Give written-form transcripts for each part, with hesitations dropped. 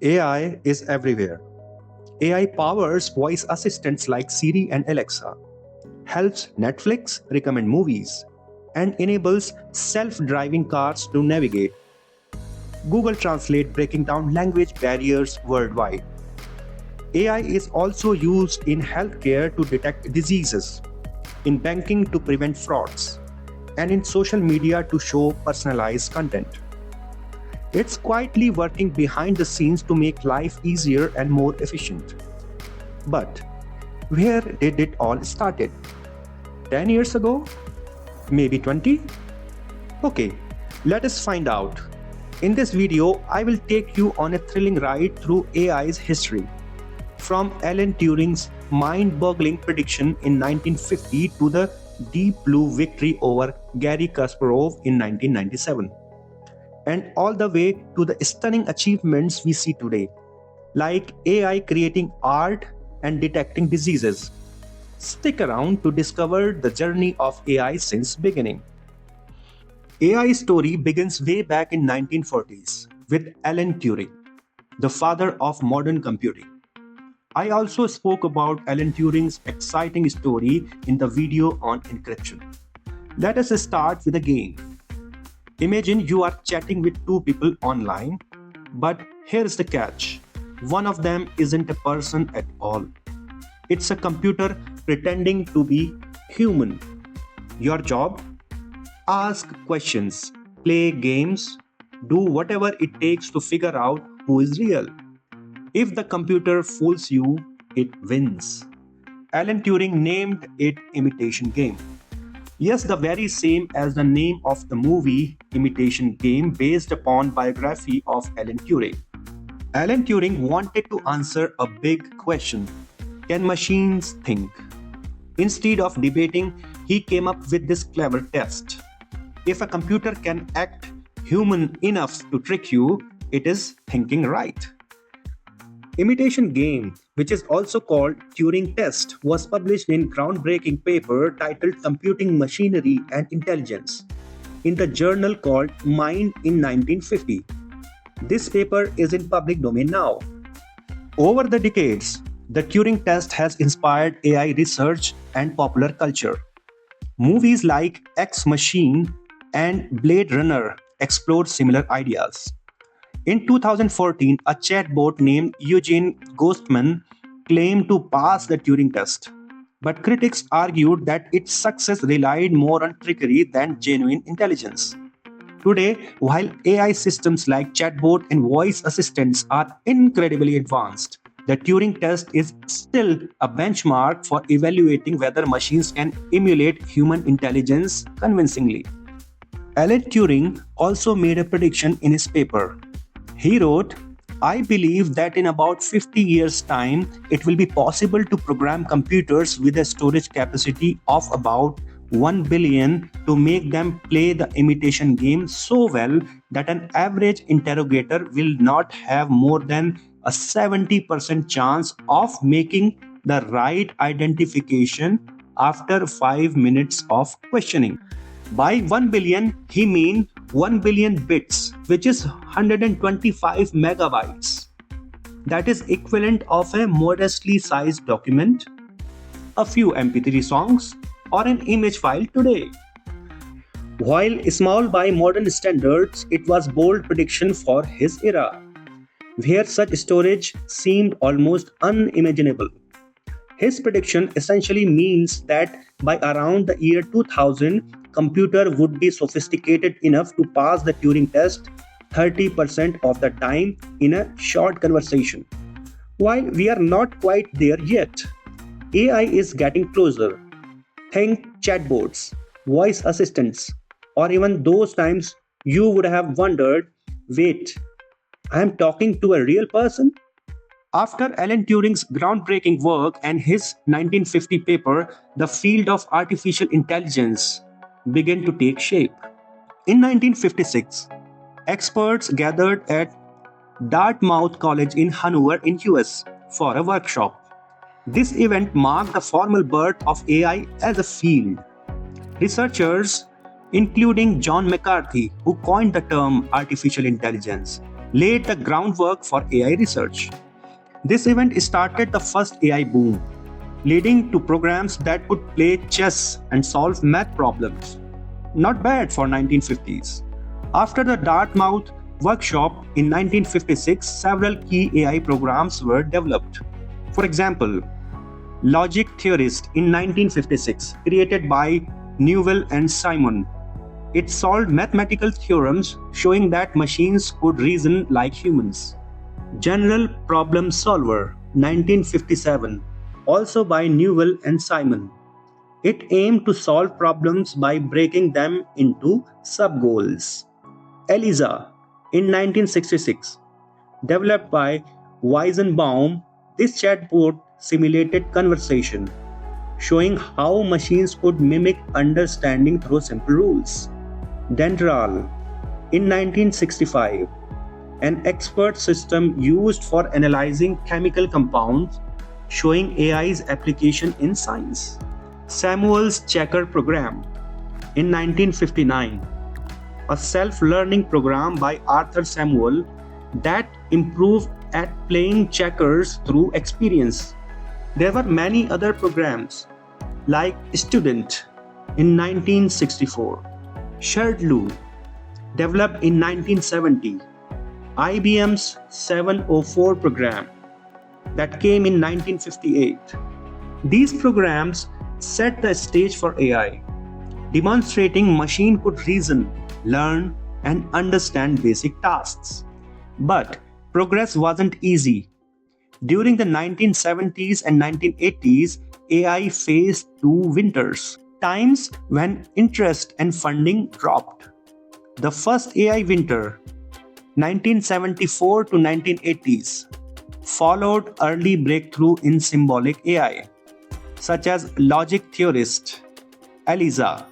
AI is everywhere. AI powers voice assistants like Siri and Alexa, helps Netflix recommend movies, and enables self-driving cars to navigate. Google Translate breaking down language barriers worldwide. AI is also used in healthcare to detect diseases, in banking to prevent frauds, and in social media to show personalized content. It's quietly working behind the scenes to make life easier and more efficient. But where did it all started? 10 years ago? Maybe 20? Okay, let us find out. In this video, I will take you on a thrilling ride through AI's history. From Alan Turing's mind-boggling prediction in 1950 to the deep blue victory over Garry Kasparov in 1997. And all the way to the stunning achievements we see today, like AI creating art and detecting diseases. Stick around to discover the journey of AI since beginning. AI story begins way back in 1940s with Alan Turing, the father of modern computing. I also spoke about Alan Turing's exciting story in the video on encryption. Let us start with a game. Imagine you are chatting with two people online, but here's the catch. One of them isn't a person at all. It's a computer pretending to be human. Your job? Ask questions, play games, do whatever it takes to figure out who is real. If the computer fools you, it wins. Alan Turing named it Imitation Game. Yes, the very same as the name of the movie Imitation Game based upon biography of Alan Turing. Alan Turing wanted to answer a big question. Can machines think? Instead of debating, he came up with this clever test. If a computer can act human enough to trick you, it is thinking right. Imitation Game, which is also called Turing Test, was published in groundbreaking paper titled Computing Machinery and Intelligence in the journal called Mind in 1950. This paper is in public domain now. Over the decades, the Turing Test has inspired AI research and popular culture. Movies like Ex Machina and Blade Runner explored similar ideas. In 2014, a chatbot named Eugene Ghostman claimed to pass the Turing test, but critics argued that its success relied more on trickery than genuine intelligence. Today, while AI systems like chatbot and voice assistants are incredibly advanced, the Turing test is still a benchmark for evaluating whether machines can emulate human intelligence convincingly. Alan Turing also made a prediction in his paper. He wrote, I believe that in about 50 years' time, it will be possible to program computers with a storage capacity of about 1 billion to make them play the imitation game so well that an average interrogator will not have more than a 70% chance of making the right identification after 5 minutes of questioning. By 1 billion, he means 1 billion bits, which is 125 megabytes. That is equivalent of a modestly sized document, a few MP3 songs, or an image file today. While small by modern standards, it was bold prediction for his era, where such storage seemed almost unimaginable. His prediction essentially means that by around the year 2000, computer would be sophisticated enough to pass the Turing test 30% of the time in a short conversation. While we are not quite there yet, AI is getting closer. Think chatbots, voice assistants, or even those times you would have wondered, wait, I am talking to a real person? After Alan Turing's groundbreaking work and his 1950 paper, the field of artificial intelligence began to take shape. In 1956, experts gathered at Dartmouth College in Hanover in US for a workshop. This event marked the formal birth of AI as a field. Researchers, including John McCarthy, who coined the term artificial intelligence, laid the groundwork for AI research. This event started the first AI boom, leading to programs that could play chess and solve math problems. Not bad for 1950s. After the Dartmouth workshop in 1956, several key AI programs were developed. For example, Logic Theorist in 1956, created by Newell and Simon. It solved mathematical theorems showing that machines could reason like humans. General Problem Solver 1957, also by Newell and Simon. It aimed to solve problems by breaking them into sub-goals. Alexa in 1966, developed by Weizenbaum, this chatbot simulated conversation, showing how machines could mimic understanding through simple rules. Dendral in 1965, an expert system used for analyzing chemical compounds, showing AI's application in science. Samuel's Checker Program in 1959, a self-learning program by Arthur Samuel that improved at playing checkers through experience. There were many other programs like Student in 1964, Shardloo, developed in 1970, IBM's 704 program that came in 1958. These programs set the stage for AI, demonstrating machine could reason, learn, and understand basic tasks. But progress wasn't easy. During the 1970s and 1980s, AI faced two winters, times when interest and funding dropped. The first AI winter, 1974 to 1980s, followed early breakthrough in symbolic AI, such as Logic Theorist, Alexa.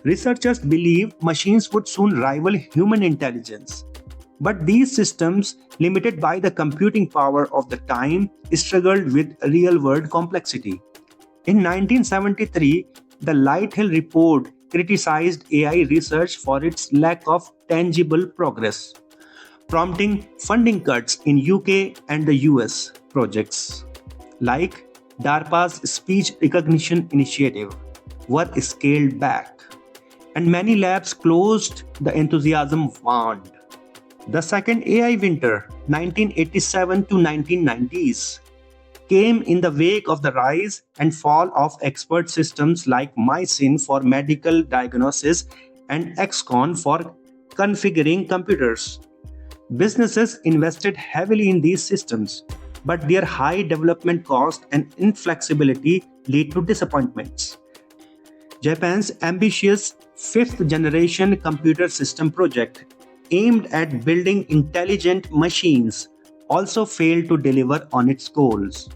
Researchers believed machines would soon rival human intelligence. But these systems, limited by the computing power of the time, struggled with real-world complexity. In 1973, the Lighthill Report criticized AI research for its lack of tangible progress, prompting funding cuts in UK and the US projects, like DARPA's Speech Recognition Initiative, were scaled back, and many labs closed, the enthusiasm waned. The second AI winter, 1987 to 1990s, came in the wake of the rise and fall of expert systems like Mycin for medical diagnosis and XCon for configuring computers. Businesses invested heavily in these systems, but their high development cost and inflexibility lead to disappointments. Japan's ambitious fifth-generation computer system project, aimed at building intelligent machines, also failed to deliver on its goals,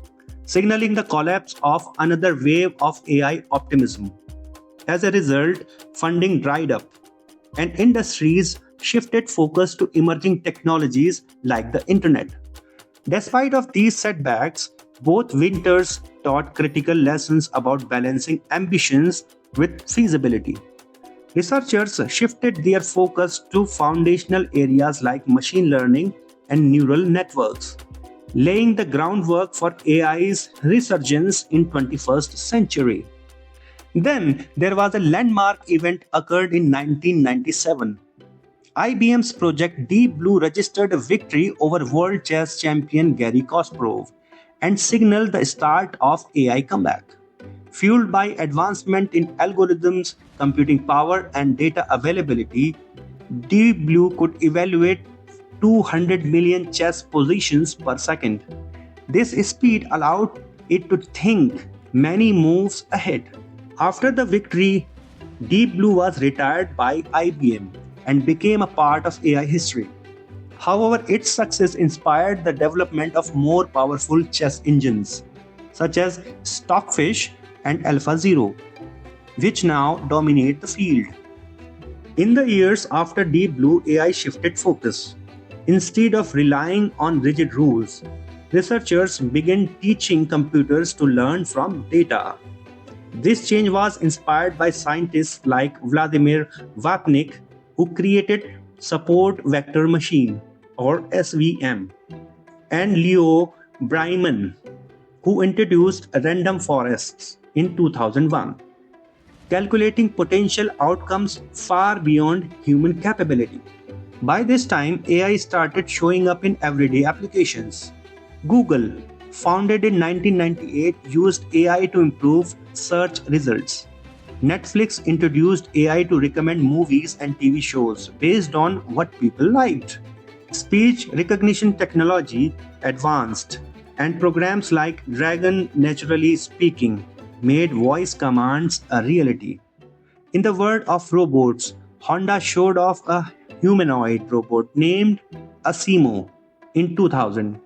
signaling the collapse of another wave of AI optimism. As a result, funding dried up, and industries shifted focus to emerging technologies like the internet. Despite of these setbacks, both winters taught critical lessons about balancing ambitions with feasibility. Researchers shifted their focus to foundational areas like machine learning and neural networks, laying the groundwork for AI's resurgence in 21st century. Then there was a landmark event occurred in 1997. IBM's Project Deep Blue registered a victory over world chess champion Garry Kasparov and signaled the start of AI comeback. Fueled by advancement in algorithms, computing power, and data availability, Deep Blue could evaluate 200 million chess positions per second. This speed allowed it to think many moves ahead. After the victory, Deep Blue was retired by IBM and became a part of AI history. However, its success inspired the development of more powerful chess engines, such as Stockfish and AlphaZero, which now dominate the field. In the years after Deep Blue, AI shifted focus. Instead of relying on rigid rules, researchers began teaching computers to learn from data. This change was inspired by scientists like Vladimir Vapnik, who created support vector machine, or SVM, and Leo Breiman, who introduced random forests in 2001, calculating potential outcomes far beyond human capability. By this time, AI started showing up in everyday applications. Google, founded in 1998, used AI to improve search results. Netflix introduced AI to recommend movies and TV shows based on what people liked. Speech recognition technology advanced, and programs like Dragon Naturally Speaking made voice commands a reality. In the world of robots, Honda showed off a humanoid robot named Asimo in 2000.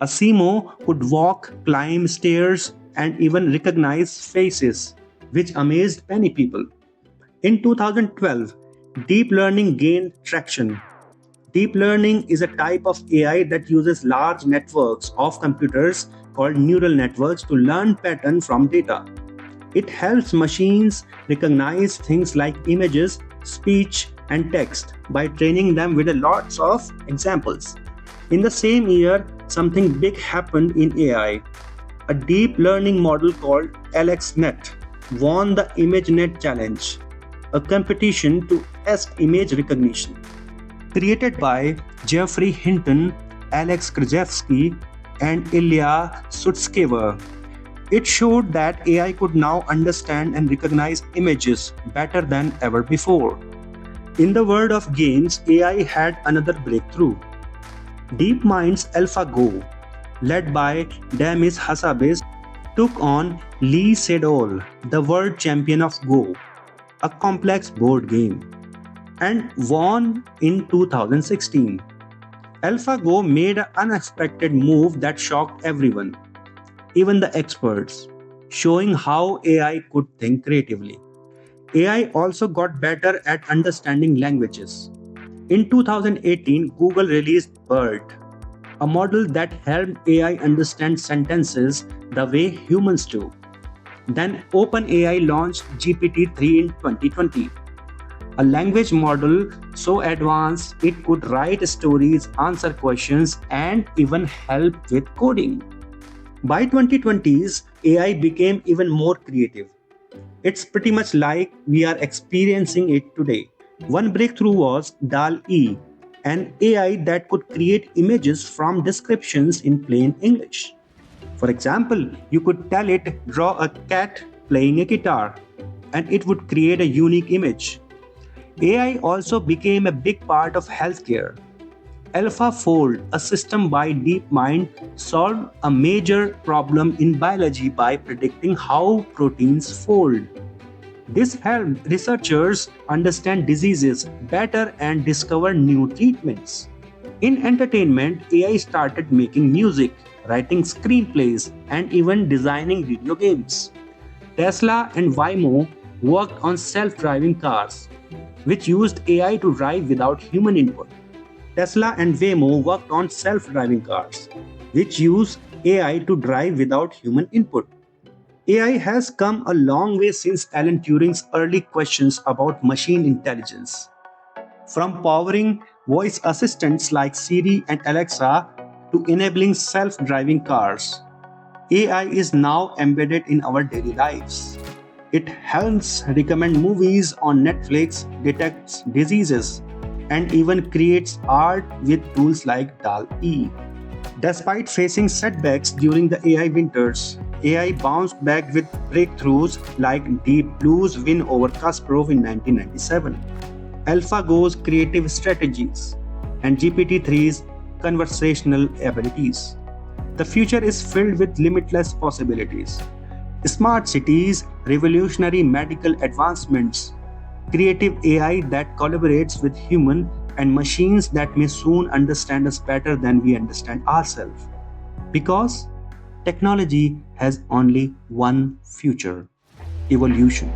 Asimo could walk, climb stairs, and even recognize faces, which amazed many people. In 2012, deep learning gained traction. Deep learning is a type of AI that uses large networks of computers called neural networks to learn patterns from data. It helps machines recognize things like images, speech, and text by training them with lots of examples. In the same year, something big happened in AI. A deep learning model called AlexNet won the ImageNet Challenge, a competition to test image recognition. Created by Jeffrey Hinton, Alex Krzyzewski, and Ilya Sutskever, it showed that AI could now understand and recognize images better than ever before. In the world of games, AI had another breakthrough. DeepMind's AlphaGo, led by Demis Hassabis, took on Lee Sedol, the world champion of Go, a complex board game, and won in 2016. AlphaGo made an unexpected move that shocked everyone, even the experts, showing how AI could think creatively. AI also got better at understanding languages. In 2018, Google released BERT, a model that helped AI understand sentences the way humans do. Then OpenAI launched GPT-3 in 2020, a language model so advanced it could write stories, answer questions, and even help with coding. By 2020s, AI became even more creative. It's pretty much like we are experiencing it today. One breakthrough was DALL-E, an AI that could create images from descriptions in plain English. For example, you could tell it draw a cat playing a guitar, and it would create a unique image. AI also became a big part of healthcare. AlphaFold, a system by DeepMind, solved a major problem in biology by predicting how proteins fold. This helped researchers understand diseases better and discover new treatments. In entertainment, AI started making music, writing screenplays, and even designing video games. Tesla and Waymo worked on self-driving cars, which used AI to drive without human input. Tesla and Waymo worked on self-driving cars, which use AI to drive without human input. AI has come a long way since Alan Turing's early questions about machine intelligence. From powering voice assistants like Siri and Alexa to enabling self-driving cars, AI is now embedded in our daily lives. It helps recommend movies on Netflix, detects diseases, and even creates art with tools like DALL-E. Despite facing setbacks during the AI winters, AI bounced back with breakthroughs like Deep Blue's win over Kasparov in 1997, AlphaGo's creative strategies, and GPT-3's conversational abilities. The future is filled with limitless possibilities. Smart cities, revolutionary medical advancements, creative AI that collaborates with human and machines that may soon understand us better than we understand ourselves. Because technology has only one future: evolution.